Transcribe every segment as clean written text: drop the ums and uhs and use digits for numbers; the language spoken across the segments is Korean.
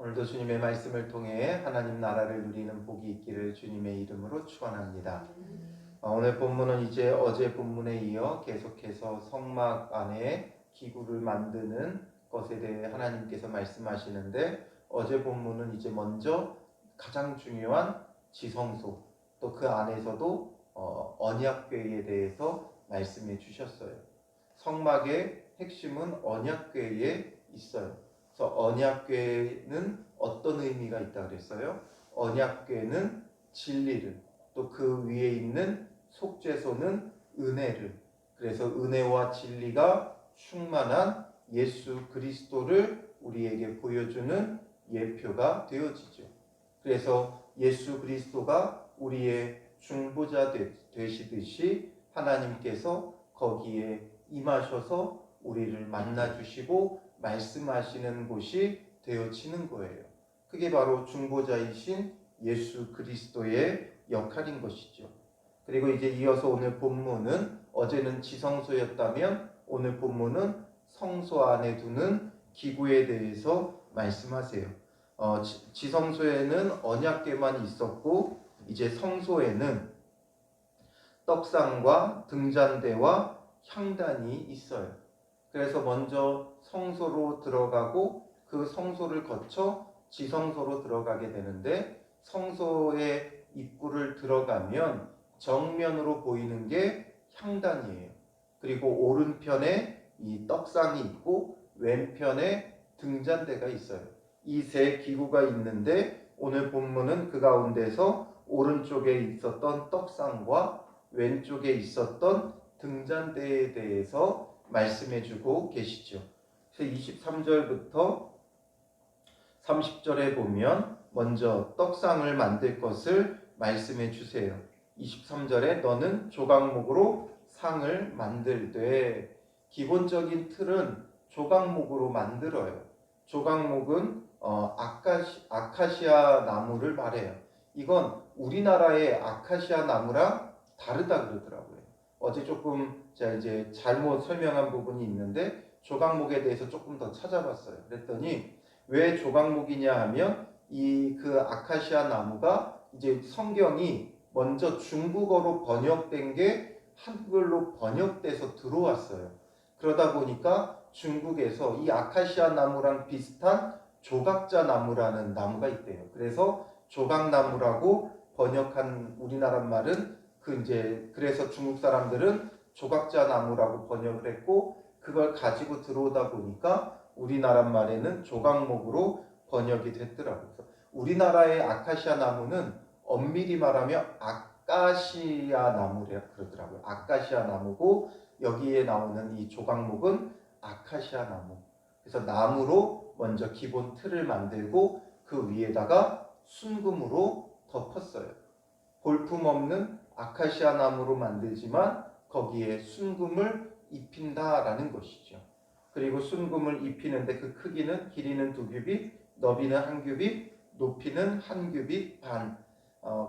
오늘도 주님의 말씀을 통해 하나님 나라를 누리는 복이 있기를 주님의 이름으로 축원합니다. 오늘 본문은 이제 어제 본문에 이어 계속해서 성막 안에 기구를 만드는 것에 대해 하나님께서 말씀하시는데, 어제 본문은 이제 먼저 가장 중요한 지성소, 또 그 안에서도 언약궤에 대해서 말씀해 주셨어요. 성막의 핵심은 언약궤에 있어요. 그래서 언약궤는 어떤 의미가 있다 그랬어요? 언약궤는 진리를, 또 그 위에 있는 속죄소는 은혜를, 그래서 은혜와 진리가 충만한 예수 그리스도를 우리에게 보여주는 예표가 되어지죠. 그래서 예수 그리스도가 우리의 중보자 되시듯이 하나님께서 거기에 임하셔서 우리를 만나주시고 말씀하시는 곳이 되어지는 거예요. 그게 바로 중보자이신 예수 그리스도의 역할인 것이죠. 그리고 이제 이어서 오늘 본문은, 어제는 지성소였다면 오늘 본문은 성소 안에 두는 기구에 대해서 말씀하세요. 지성소에는 언약궤만 있었고, 이제 성소에는 떡상과 등잔대와 향단이 있어요. 그래서 먼저 성소로 들어가고 그 성소를 거쳐 지성소로 들어가게 되는데, 성소의 입구를 들어가면 정면으로 보이는 게 향단이에요. 그리고 오른편에 이 떡상이 있고 왼편에 등잔대가 있어요. 이 세 기구가 있는데, 오늘 본문은 그 가운데서 오른쪽에 있었던 떡상과 왼쪽에 있었던 등잔대에 대해서 말씀해주고 계시죠. 그래서 23절부터 30절에 보면 먼저 떡상을 만들 것을 말씀해 주세요. 23절에 너는 조각목으로 상을 만들되, 기본적인 틀은 조각목으로 만들어요. 조각목은 아카시아 나무를 말해요. 이건 우리나라의 아카시아 나무랑 다르다 그러더라고요. 어제 조금 제가 이제 잘못 설명한 부분이 있는데, 조각목에 대해서 조금 더 찾아봤어요. 그랬더니 왜 조각목이냐 하면, 그 아카시아 나무가 이제 성경이 먼저 중국어로 번역된 게 한글로 번역돼서 들어왔어요. 그러다 보니까 중국에서 이 아카시아 나무랑 비슷한 조각자 나무라는 나무가 있대요. 그래서 조각나무라고 번역한 우리나라 말은 그래서 중국 사람들은 조각자 나무라고 번역을 했고, 그걸 가지고 들어오다 보니까 우리나라 말에는 조각목으로 번역이 됐더라고요. 그래서 우리나라의 아카시아 나무는 엄밀히 말하면 아카시아 나무래요. 그러더라고요. 아카시아 나무고, 여기에 나오는 이 조각목은 아카시아 나무. 그래서 나무로 먼저 기본 틀을 만들고 그 위에다가 순금으로 덮었어요. 볼품없는 아카시아 나무로 만들지만 거기에 순금을 입힌다라는 것이죠. 그리고 순금을 입히는데 그 크기는, 길이는 2규빗, 너비는 1규빗, 높이는 1규빗 반.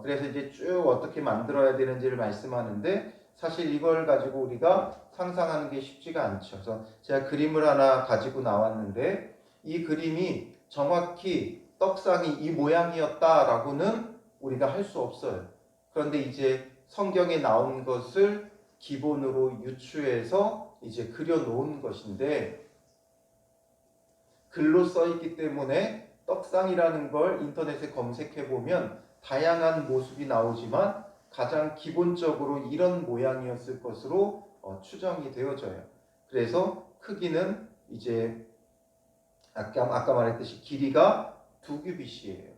그래서 이제 쭉 어떻게 만들어야 되는지를 말씀하는데, 사실 이걸 가지고 우리가 상상하는 게 쉽지가 않죠. 그래서 제가 그림을 하나 가지고 나왔는데, 이 그림이 정확히 떡상이 이 모양이었다라고는 우리가 할 수 없어요. 그런데 이제 성경에 나온 것을 기본으로 유추해서 이제 그려놓은 것인데, 글로 써있기 때문에 떡상이라는 걸 인터넷에 검색해보면 다양한 모습이 나오지만 가장 기본적으로 이런 모양이었을 것으로 추정이 되어져요. 그래서 크기는 이제 아까 말했듯이 길이가 2규빗이에요.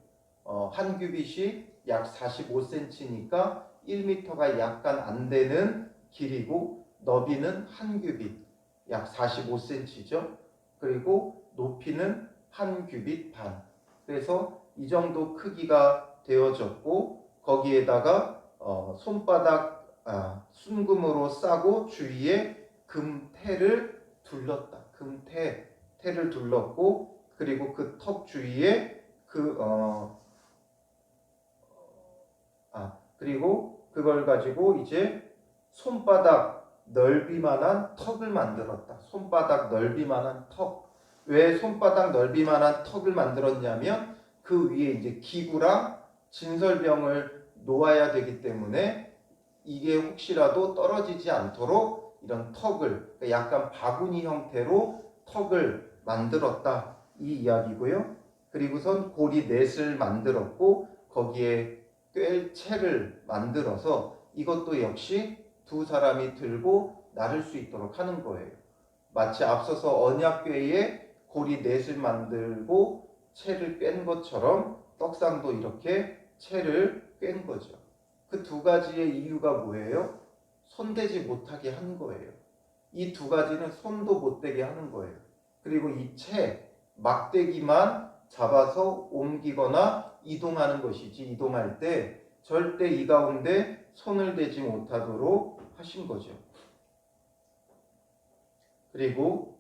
1규빗이 약 45cm니까 1m가 약간 안 되는 길이고, 너비는 1규빗, 약 45cm죠. 그리고 높이는 1규빗 반. 그래서 이 정도 크기가 되어졌고, 거기에다가 손바닥 순금으로 싸고 주위에 금태를 둘렀다. 금태를 둘렀고, 그리고 그 턱 주위에 그리고 그걸 가지고 이제 손바닥 넓이만한 턱을 만들었다. 손바닥 넓이만한 턱. 왜 손바닥 넓이만한 턱을 만들었냐면 그 위에 이제 기구랑 진설병을 놓아야 되기 때문에 이게 혹시라도 떨어지지 않도록 이런 턱을, 그러니까 약간 바구니 형태로 턱을 만들었다, 이 이야기고요. 그리고선 고리 넷을 만들었고 거기에 꿰 채를 만들어서 이것도 역시 두 사람이 들고 나를 수 있도록 하는 거예요. 마치 앞서서 언약궤에 고리 넷을 만들고 채를 꿰는 것처럼 떡상도 이렇게 채를 꿰는 거죠. 그 두 가지의 이유가 뭐예요? 손대지 못하게 하는 거예요. 이 두 가지는 손도 못 대게 하는 거예요. 그리고 이 채, 막대기만 잡아서 옮기거나 이동하는 것이지, 이동할 때 절대 이 가운데 손을 대지 못하도록 하신 거죠. 그리고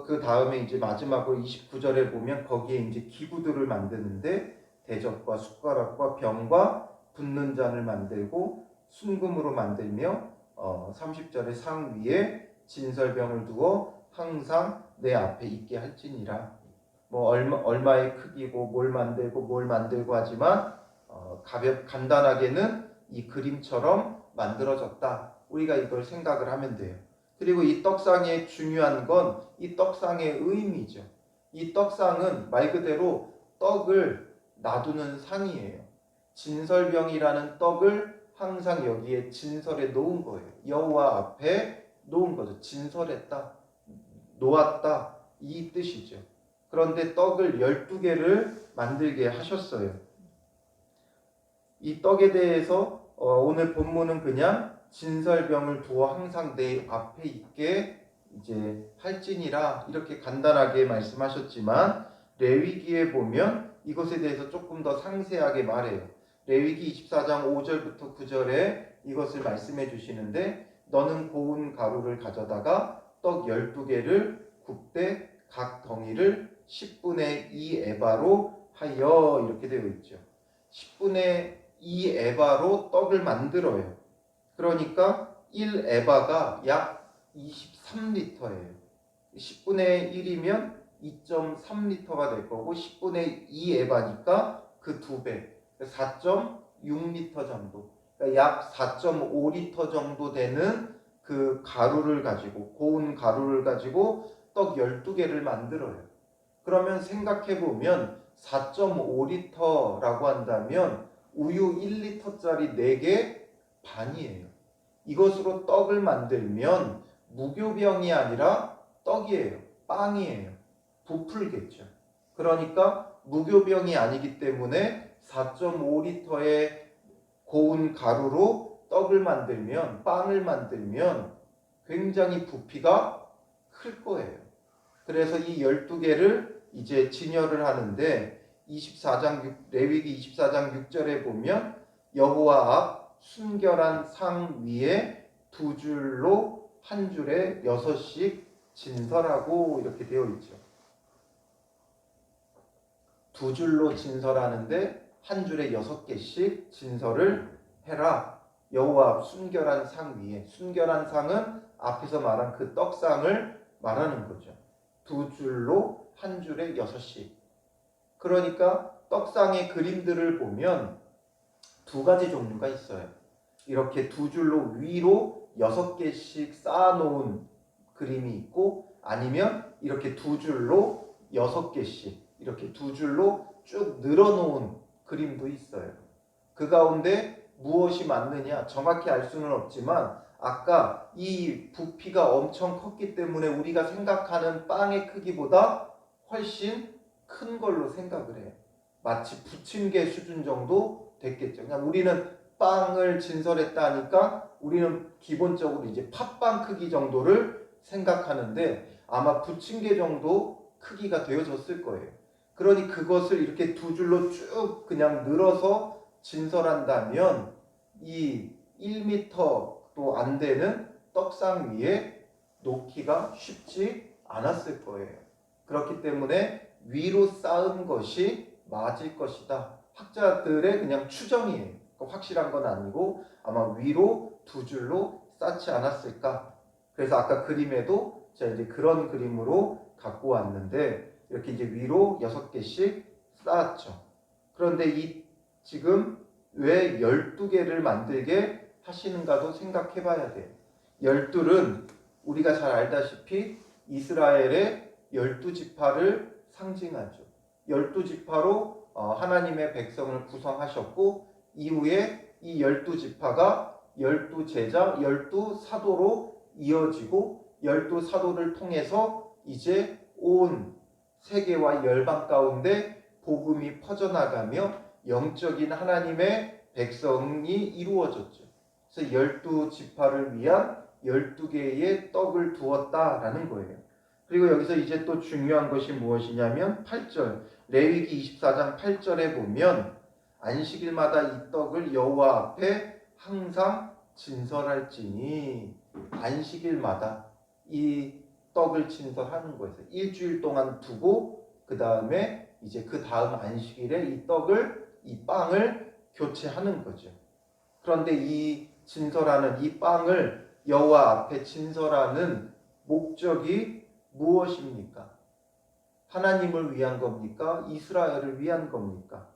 그 다음에 이제 마지막으로 29절에 보면 거기에 이제 기구들을 만드는데 대접과 숟가락과 병과 붓는 잔을 만들고 순금으로 만들며 30절에 상 위에 진설병을 두어 항상 내 앞에 있게 할지니라. 뭐 얼마의 크기고 뭘 만들고 하지만 간단하게는 이 그림처럼 만들어졌다. 우리가 이걸 생각을 하면 돼요. 그리고 이 떡상의 중요한 건 이 떡상의 의미죠. 이 떡상은 말 그대로 떡을 놔두는 상이에요. 진설병이라는 떡을 항상 여기에 진설에 놓은 거예요. 여호와 앞에 놓은 거죠. 진설했다, 놓았다, 이 뜻이죠. 그런데 떡을 12개를 만들게 하셨어요. 이 떡에 대해서 오늘 본문은 그냥 진설병을 두어 항상 내 앞에 있게 이제 할지니라 이렇게 간단하게 말씀하셨지만 레위기에 보면 이것에 대해서 조금 더 상세하게 말해요. 레위기 24장 5절부터 9절에 이것을 말씀해 주시는데 너는 고운 가루를 가져다가 떡 12개를 굽되 각 덩이를 10분의 2 에바로 하여 이렇게 되어 있죠. 10분의 2 에바로 떡을 만들어요. 그러니까 1 에바가 약 23리터예요. 10분의 1이면 2.3리터가 될 거고 10분의 2 에바니까 그 2배, 4.6리터 정도, 그러니까 약 4.5리터 정도 되는 그 가루를 가지고, 고운 가루를 가지고 떡 12개를 만들어요. 그러면 생각해보면 4.5리터라고 한다면 우유 1리터짜리 4개 반이에요. 이것으로 떡을 만들면 무교병이 아니라 떡이에요. 빵이에요. 부풀겠죠. 그러니까 무교병이 아니기 때문에 4.5리터의 고운 가루로 떡을 만들면, 빵을 만들면 굉장히 부피가 클 거예요. 그래서 이 12개를 이제 진열을 하는데 24장 레위기 24장 6절에 보면 여호와 앞 순결한 상 위에 두 줄로 한 줄에 6씩 진설하고 이렇게 되어 있죠. 두 줄로 진설하는데 한 줄에 6개씩 진설을 해라. 여호와 앞 순결한 상 위에, 순결한 상은 앞에서 말한 그 떡상을 말하는 거죠. 두 줄로 한 줄에 6씩. 그러니까 떡상의 그림들을 보면 두 가지 종류가 있어요. 이렇게 두 줄로 위로 6개씩 쌓아놓은 그림이 있고, 아니면 이렇게 두 줄로 6개씩 이렇게 두 줄로 쭉 늘어놓은 그림도 있어요. 그 가운데 무엇이 맞느냐 정확히 알 수는 없지만 아까 이 부피가 엄청 컸기 때문에 우리가 생각하는 빵의 크기보다 훨씬 큰 걸로 생각을 해요. 마치 부침개 수준 정도 됐겠죠. 그냥 우리는 빵을 진설했다 하니까 우리는 기본적으로 이제 팥빵 크기 정도를 생각하는데 아마 부침개 정도 크기가 되어졌을 거예요. 그러니 그것을 이렇게 두 줄로 쭉 그냥 늘어서 진설한다면 이 1m도 안 되는 떡상 위에 놓기가 쉽지 않았을 거예요. 그렇기 때문에 위로 쌓은 것이 맞을 것이다. 학자들의 그냥 추정이에요. 확실한 건 아니고 아마 위로 두 줄로 쌓지 않았을까. 그래서 아까 그림에도 자, 이제 그런 그림으로 갖고 왔는데 이렇게 이제 위로 6개씩 쌓았죠. 그런데 이 지금 왜 12개를 만들게 하시는가도 생각해 봐야 돼요. 12는 우리가 잘 알다시피 이스라엘의 12지파를 상징하죠. 12지파로 하나님의 백성을 구성하셨고 이후에 이 12지파가 12제자, 12사도로 이어지고 12사도를 통해서 이제 온 세계와 열방 가운데 복음이 퍼져나가며 영적인 하나님의 백성이 이루어졌죠. 그래서 12지파를 위한 12개의 떡을 두었다라는 거예요. 그리고 여기서 이제 또 중요한 것이 무엇이냐면 8절, 레위기 24장 8절에 보면 안식일마다 이 떡을 여호와 앞에 항상 진설할지니, 안식일마다 이 떡을 진설하는 거예요. 일주일 동안 두고 그 다음에 이제 그 다음 안식일에 이 떡을, 이 빵을 교체하는 거죠. 그런데 이 진설하는 이 빵을 여호와 앞에 진설하는 목적이 무엇입니까? 하나님을 위한 겁니까? 이스라엘을 위한 겁니까?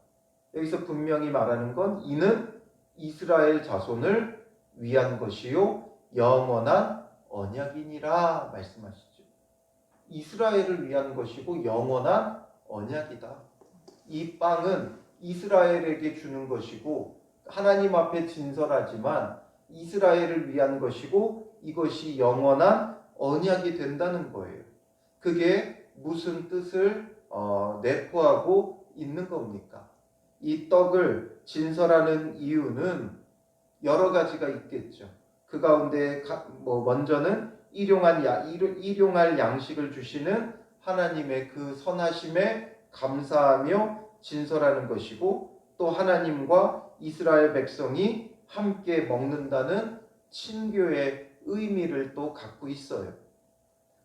여기서 분명히 말하는 건 이는 이스라엘 자손을 위한 것이요 영원한 언약이니라 말씀하시죠. 이스라엘을 위한 것이고 영원한 언약이다. 이 빵은 이스라엘에게 주는 것이고 하나님 앞에 진설하지만 이스라엘을 위한 것이고 이것이 영원한 언약이 된다는 거예요. 그게 무슨 뜻을 내포하고 있는 겁니까? 이 떡을 진설하는 이유는 여러 가지가 있겠죠. 그 가운데 먼저는 일용할 양식을 주시는 하나님의 그 선하심에 감사하며 진설하는 것이고, 또 하나님과 이스라엘 백성이 함께 먹는다는 친교의 의미를 또 갖고 있어요.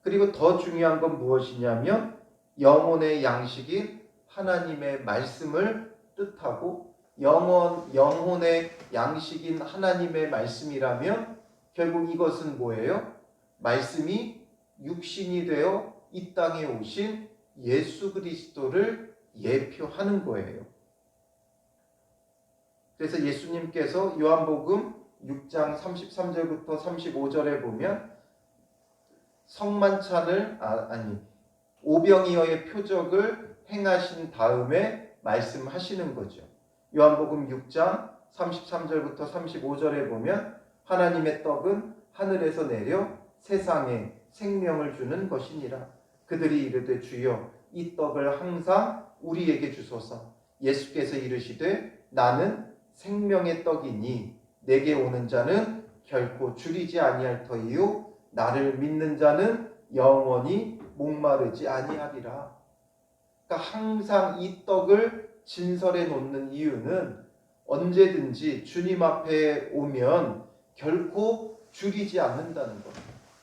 그리고 더 중요한 건 무엇이냐면 영혼의 양식인 하나님의 말씀을 뜻하고, 영혼의 양식인 하나님의 말씀이라면 결국 이것은 뭐예요? 말씀이 육신이 되어 이 땅에 오신 예수 그리스도를 예표하는 거예요. 그래서 예수님께서 요한복음 6장 33절부터 35절에 보면 성만찬을 오병이어의 표적을 행하신 다음에 말씀하시는 거죠. 요한복음 6장 33절부터 35절에 보면 하나님의 떡은 하늘에서 내려 세상에 생명을 주는 것이니라. 그들이 이르되 주여 이 떡을 항상 우리에게 주소서. 예수께서 이르시되 나는 생명의 떡이니 내게 오는 자는 결코 줄이지 아니할 터이요 나를 믿는 자는 영원히 목마르지 아니하리라. 그러니까 항상 이 떡을 진설해 놓는 이유는 언제든지 주님 앞에 오면 결코 줄이지 않는다는 것.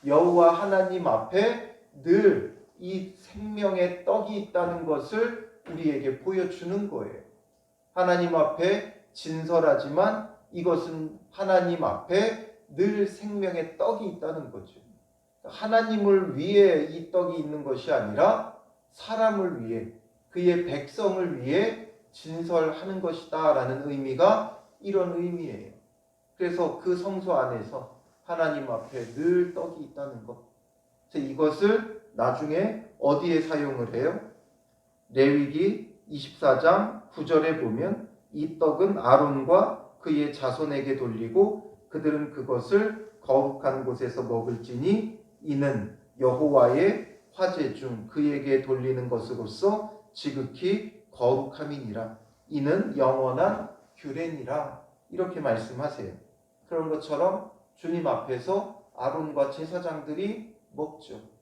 여호와 하나님 앞에 늘 이 생명의 떡이 있다는 것을 우리에게 보여주는 거예요. 하나님 앞에 진설하지만 이것은 하나님 앞에 늘 생명의 떡이 있다는 거죠. 하나님을 위해 이 떡이 있는 것이 아니라 사람을 위해, 그의 백성을 위해 진설하는 것이다 라는 의미가 이런 의미예요. 그래서 그 성소 안에서 하나님 앞에 늘 떡이 있다는 것. 이것을 나중에 어디에 사용을 해요? 레위기 24장 9절에 보면 이 떡은 아론과 그의 자손에게 돌리고 그들은 그것을 거룩한 곳에서 먹을지니 이는 여호와의 화제 중 그에게 돌리는 것으로서 지극히 거룩함이니라. 이는 영원한 규례니라. 이렇게 말씀하세요. 그런 것처럼 주님 앞에서 아론과 제사장들이 먹죠.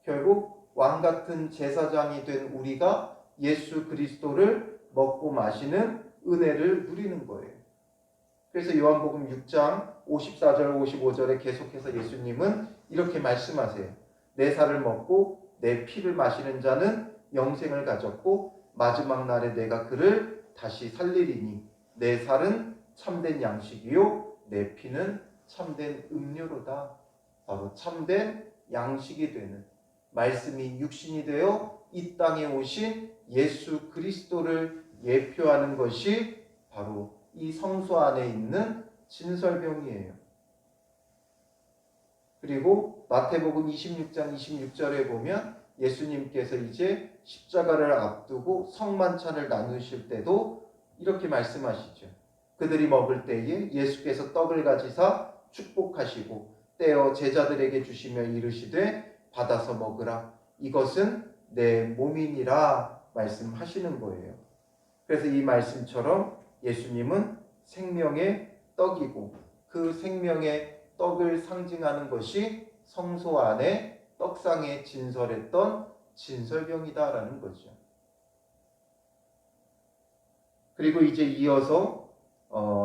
결국 왕같은 제사장이 된 우리가 예수 그리스도를 먹고 마시는 은혜를 누리는 거예요. 그래서 요한복음 6장 54절 55절에 계속해서 예수님은 이렇게 말씀하세요. 내 살을 먹고 내 피를 마시는 자는 영생을 가졌고 마지막 날에 내가 그를 다시 살리리니 내 살은 참된 양식이요 내 피는 참된 음료로다. 바로 참된 양식이 되는, 말씀이 육신이 되어 이 땅에 오신 예수 그리스도를 예표하는 것이 바로 이 성소 안에 있는 진설병이에요. 그리고 마태복음 26장 26절에 보면 예수님께서 이제 십자가를 앞두고 성만찬을 나누실 때도 이렇게 말씀하시죠. 그들이 먹을 때에 예수께서 떡을 가지사 축복하시고 떼어 제자들에게 주시며 이르시되 받아서 먹으라, 이것은 내 몸이니라 말씀하시는 거예요. 그래서 이 말씀처럼 예수님은 생명의 떡이고 그 생명의 떡을 상징하는 것이 성소 안에 떡상에 진설했던 진설병이다라는 거죠. 그리고 이제 이어서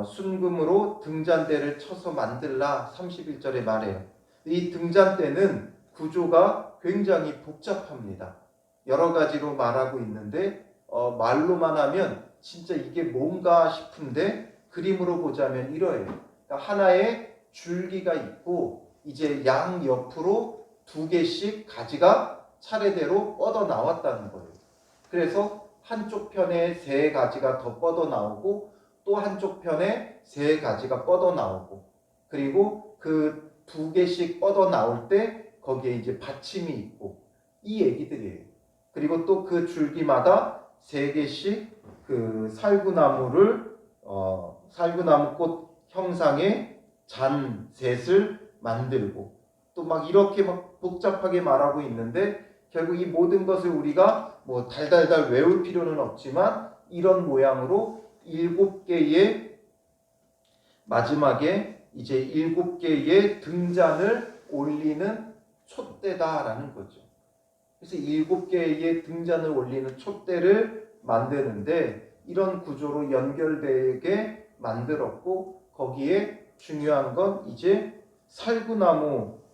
순금으로 등잔대를 쳐서 만들라 31절에 말해요. 이 등잔대는 구조가 굉장히 복잡합니다. 여러 가지로 말하고 있는데 말로만 하면 진짜 이게 뭔가 싶은데 그림으로 보자면 이러해요. 그러니까 하나의 줄기가 있고 이제 양 옆으로 2개씩 가지가 차례대로 뻗어 나왔다는 거예요. 그래서 한쪽 편에 3가지가 더 뻗어 나오고 또 한쪽 편에 3가지가 뻗어 나오고, 그리고 그 2개씩 뻗어 나올 때 거기에 이제 받침이 있고, 이 얘기들이에요. 그리고 또 그 줄기마다 3개씩 그 살구나무꽃 형상의 잔셋을 만들고, 또 막 이렇게 막 복잡하게 말하고 있는데 결국 이 모든 것을 우리가 뭐 달달달 외울 필요는 없지만 이런 모양으로 7개의 마지막에 이제 7개의 등잔을 올리는 촛대다라는 거죠. 그래서 7개의 등잔을 올리는 촛대를 만드는데 이런 구조로 연결되게 만들었고, 거기에 중요한 건 이제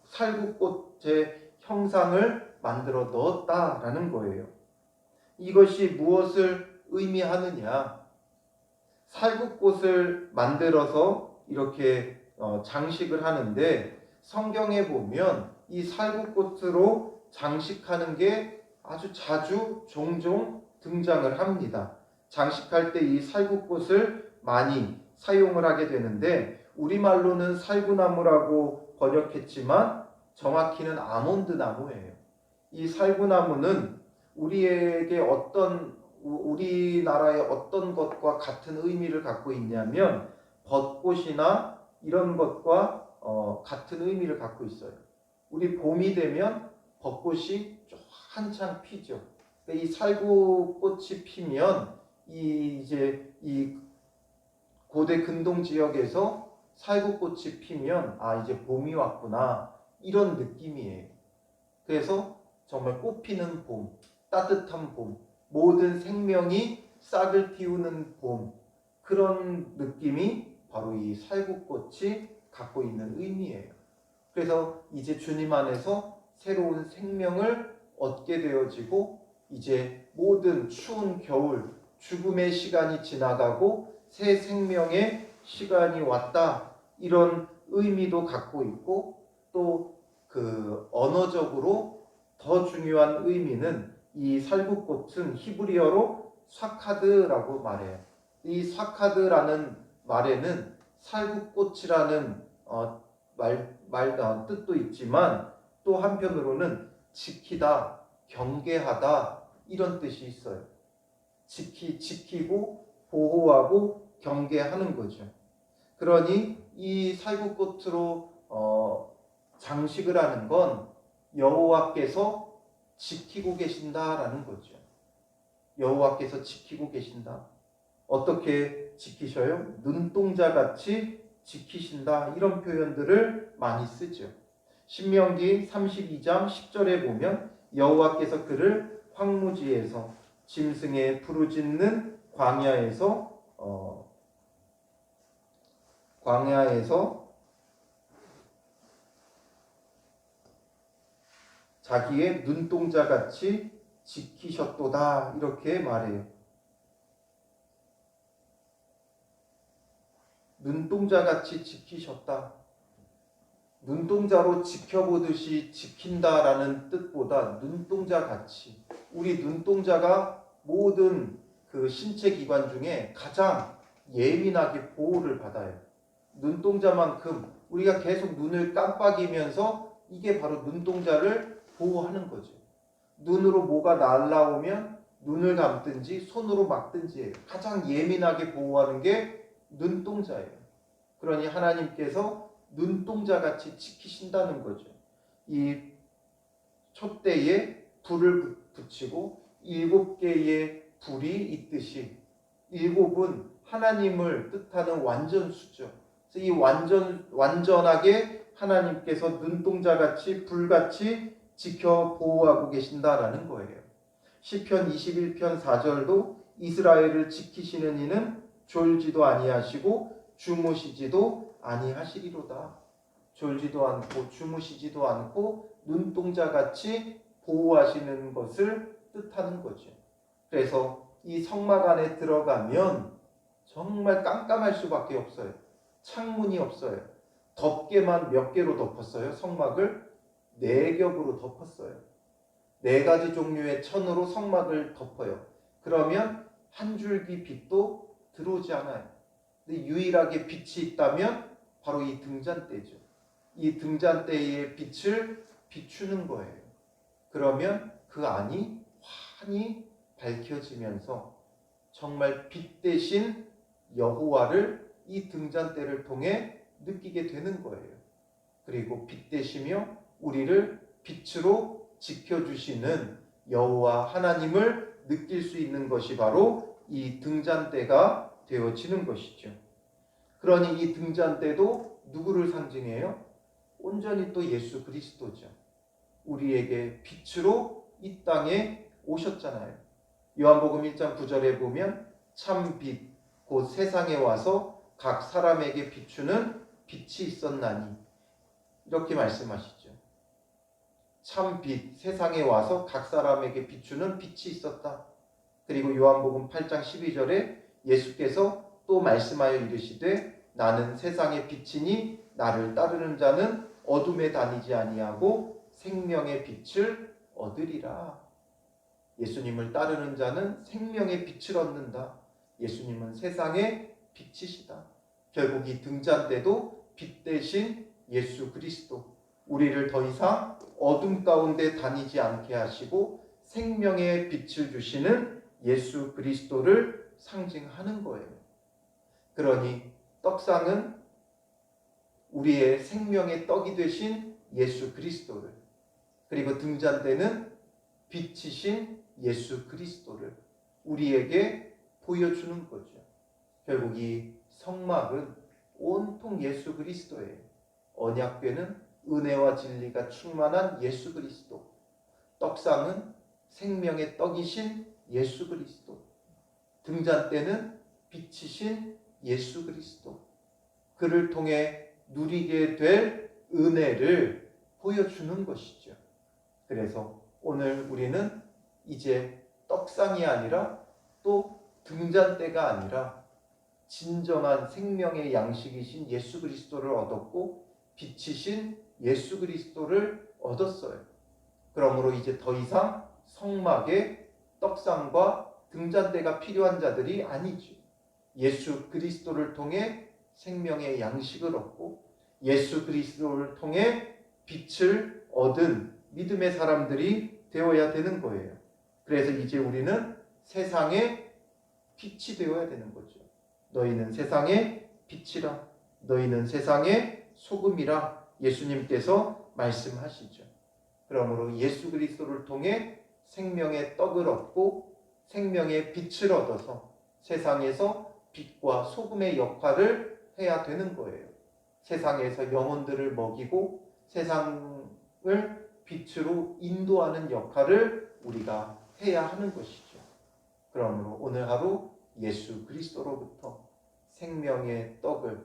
살구꽃의 형상을 만들어 넣었다라는 거예요. 이것이 무엇을 의미하느냐? 살구꽃을 만들어서 이렇게 장식을 하는데, 성경에 보면 이 살구꽃으로 장식하는 게 아주 자주 종종 등장을 합니다. 장식할 때 이 살구꽃을 많이 사용을 하게 되는데, 우리말로는 살구나무라고 번역했지만 정확히는 아몬드 나무예요. 이 살구나무는 우리나라의 어떤 것과 같은 의미를 갖고 있냐면 벚꽃이나 이런 것과 같은 의미를 갖고 있어요. 우리 봄이 되면 벚꽃이 한창 피죠. 이 살구꽃이 피면 이 고대 근동 지역에서 살구꽃이 피면 이제 봄이 왔구나, 이런 느낌이에요. 그래서 정말 꽃피는 봄, 따뜻한 봄, 모든 생명이 싹을 틔우는 봄, 그런 느낌이 바로 이 살구꽃이 갖고 있는 의미예요. 그래서 이제 주님 안에서 새로운 생명을 얻게 되어지고 이제 모든 추운 겨울, 죽음의 시간이 지나가고 새 생명의 시간이 왔다, 이런 의미도 갖고 있고, 또 그 언어적으로 더 중요한 의미는 이 살구꽃은 히브리어로 사카드라고 말해요. 이 사카드라는 말에는 살구꽃이라는 뜻도 있지만 또 한편으로는 지키다, 경계하다, 이런 뜻이 있어요. 지키고 보호하고 경계하는 거죠. 그러니 이 살구꽃으로 장식을 하는 건 여호와께서 지키고 계신다라는 거죠. 여호와께서 지키고 계신다. 어떻게 지키셔요? 눈동자같이 지키신다, 이런 표현들을 많이 쓰죠. 신명기 32장 10절에 보면 여호와께서 그를 황무지에서 짐승의 부르짖는 광야에서 자기의 눈동자같이 지키셨도다, 이렇게 말해요. 눈동자같이 지키셨다. 눈동자로 지켜보듯이 지킨다라는 뜻보다 눈동자 같이, 우리 눈동자가 모든 그 신체 기관 중에 가장 예민하게 보호를 받아요. 눈동자만큼 우리가 계속 눈을 깜빡이면서 이게 바로 눈동자를 보호하는 거죠. 눈으로 뭐가 날라오면 눈을 감든지 손으로 막든지 해요. 가장 예민하게 보호하는 게 눈동자예요. 그러니 하나님께서 눈동자같이 지키신다는 거죠. 이 촛대에 불을 붙이고 7개의 불이 있듯이, 7은 하나님을 뜻하는 완전수죠. 그래서 이 완전하게 하나님께서 눈동자같이 불같이 지켜 보호하고 계신다라는 거예요. 시편 21편 4절도 이스라엘을 지키시는 이는 졸지도 아니하시고 주무시지도 아니하시리로다. 졸지도 않고 주무시지도 않고 눈동자같이 보호하시는 것을 뜻하는 거죠. 그래서 이 성막 안에 들어가면 정말 깜깜할 수밖에 없어요. 창문이 없어요. 덮개만 몇 개로 덮었어요? 성막을 4겹으로 덮었어요. 4가지 종류의 천으로 성막을 덮어요. 그러면 한 줄기 빛도 들어오지 않아요. 근데 유일하게 빛이 있다면 바로 이 등잔대죠. 이 등잔대의 빛을 비추는 거예요. 그러면 그 안이 환히 밝혀지면서 정말 빛 대신 여호와를 이 등잔대를 통해 느끼게 되는 거예요. 그리고 빛 되시며 우리를 빛으로 지켜주시는 여호와 하나님을 느낄 수 있는 것이 바로 이 등잔대가 되어지는 것이죠. 그러니 이 등잔대도 누구를 상징해요? 온전히 또 예수 그리스도죠. 우리에게 빛으로 이 땅에 오셨잖아요. 요한복음 1장 9절에 보면 참 빛, 곧 세상에 와서 각 사람에게 비추는 빛이 있었나니, 이렇게 말씀하시죠. 참 빛, 세상에 와서 각 사람에게 비추는 빛이 있었다. 그리고 요한복음 8장 12절에 예수께서 또 말씀하여 이르시되 나는 세상의 빛이니 나를 따르는 자는 어둠에 다니지 아니하고 생명의 빛을 얻으리라. 예수님을 따르는 자는 생명의 빛을 얻는다. 예수님은 세상의 빛이시다. 결국 이 등잔대도 빛 대신 예수 그리스도, 우리를 더 이상 어둠 가운데 다니지 않게 하시고 생명의 빛을 주시는 예수 그리스도를 상징하는 거예요. 그러니 떡상은 우리의 생명의 떡이 되신 예수 그리스도를, 그리고 등잔대는 빛이신 예수 그리스도를 우리에게 보여주는 거죠. 결국 이 성막은 온통 예수 그리스도예요. 언약궤는 은혜와 진리가 충만한 예수 그리스도, 떡상은 생명의 떡이신 예수 그리스도, 등잔대는 빛이신 예수 그리스도, 그를 통해 누리게 될 은혜를 보여주는 것이죠. 그래서 오늘 우리는 이제 떡상이 아니라 또 등잔대가 아니라 진정한 생명의 양식이신 예수 그리스도를 얻었고 빛이신 예수 그리스도를 얻었어요. 그러므로 이제 더 이상 성막에 떡상과 등잔대가 필요한 자들이 아니죠. 예수 그리스도를 통해 생명의 양식을 얻고 예수 그리스도를 통해 빛을 얻은 믿음의 사람들이 되어야 되는 거예요. 그래서 이제 우리는 세상의 빛이 되어야 되는 거죠. 너희는 세상의 빛이라, 너희는 세상의 소금이라 예수님께서 말씀하시죠. 그러므로 예수 그리스도를 통해 생명의 떡을 얻고 생명의 빛을 얻어서 세상에서 빛과 소금의 역할을 해야 되는 거예요. 세상에서 영혼들을 먹이고 세상을 빛으로 인도하는 역할을 우리가 해야 하는 것이죠. 그러므로 오늘 하루 예수 그리스도로부터 생명의 떡을,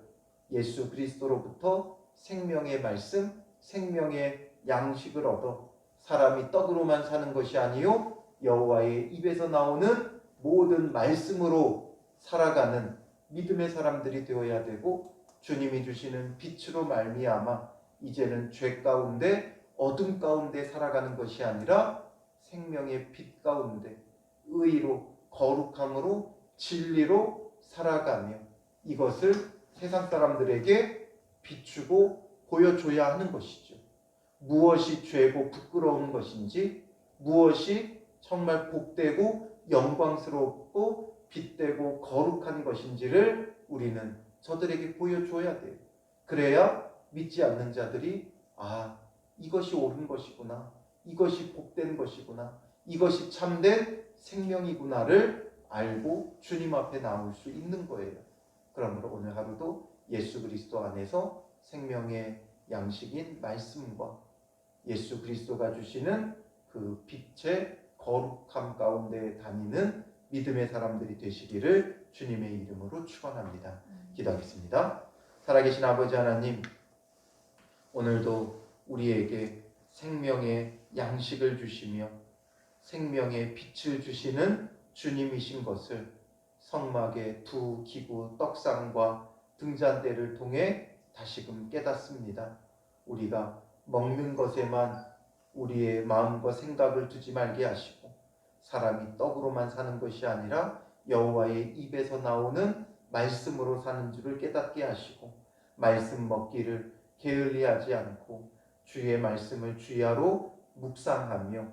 예수 그리스도로부터 생명의 말씀, 생명의 양식을 얻어 사람이 떡으로만 사는 것이 아니요 여호와의 입에서 나오는 모든 말씀으로 살아가는 믿음의 사람들이 되어야 되고 주님이 주시는 빛으로 말미암아 이제는 죄 가운데 어둠 가운데 살아가는 것이 아니라 생명의 빛 가운데 의로 거룩함으로 진리로 살아가며 이것을 세상 사람들에게 비추고 보여줘야 하는 것이죠. 무엇이 죄고 부끄러운 것인지, 무엇이 정말 복되고 영광스럽고 빛되고 거룩한 것인지를 우리는 저들에게 보여줘야 돼요. 그래야 믿지 않는 자들이 이것이 옳은 것이구나, 이것이 복된 것이구나, 이것이 참된 생명이구나를 알고 주님 앞에 나올 수 있는 거예요. 그러므로 오늘 하루도 예수 그리스도 안에서 생명의 양식인 말씀과 예수 그리스도가 주시는 그 빛의 거룩함 가운데 다니는 믿음의 사람들이 되시기를 주님의 이름으로 축원합니다. 기도하겠습니다. 살아계신 아버지 하나님, 오늘도 우리에게 생명의 양식을 주시며 생명의 빛을 주시는 주님이신 것을 성막의 두 기구 떡상과 등잔대를 통해 다시금 깨닫습니다. 우리가 먹는 것에만 우리의 마음과 생각을 두지 말게 하시고 사람이 떡으로만 사는 것이 아니라 여호와의 입에서 나오는 말씀으로 사는 줄을 깨닫게 하시고 말씀 먹기를 게을리하지 않고 주의 말씀을 주야로 묵상하며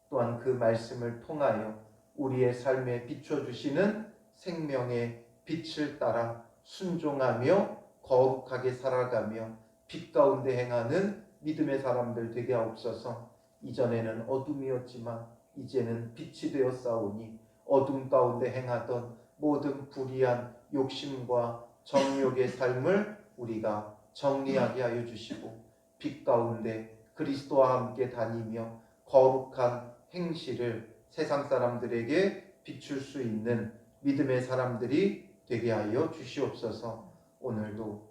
또한 그 말씀을 통하여 우리의 삶에 비춰주시는 생명의 빛을 따라 순종하며 거룩하게 살아가며 빛 가운데 행하는 믿음의 사람들 되게 하옵소서. 이전에는 어둠이었지만 이제는 빛이 되었사오니 어둠 가운데 행하던 모든 불의한 욕심과 정욕의 삶을 우리가 정리하게 하여 주시고 빛 가운데 그리스도와 함께 다니며 거룩한 행실을 세상 사람들에게 비출 수 있는 믿음의 사람들이 되게 하여 주시옵소서. 오늘도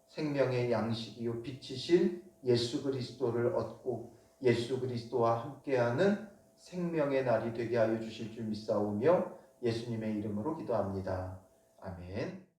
생명의 양식이요 빛이신 예수 그리스도를 얻고 예수 그리스도와 함께하는 생명의 날이 되게 하여 주실 줄 믿사오며 예수님의 이름으로 기도합니다. 아멘.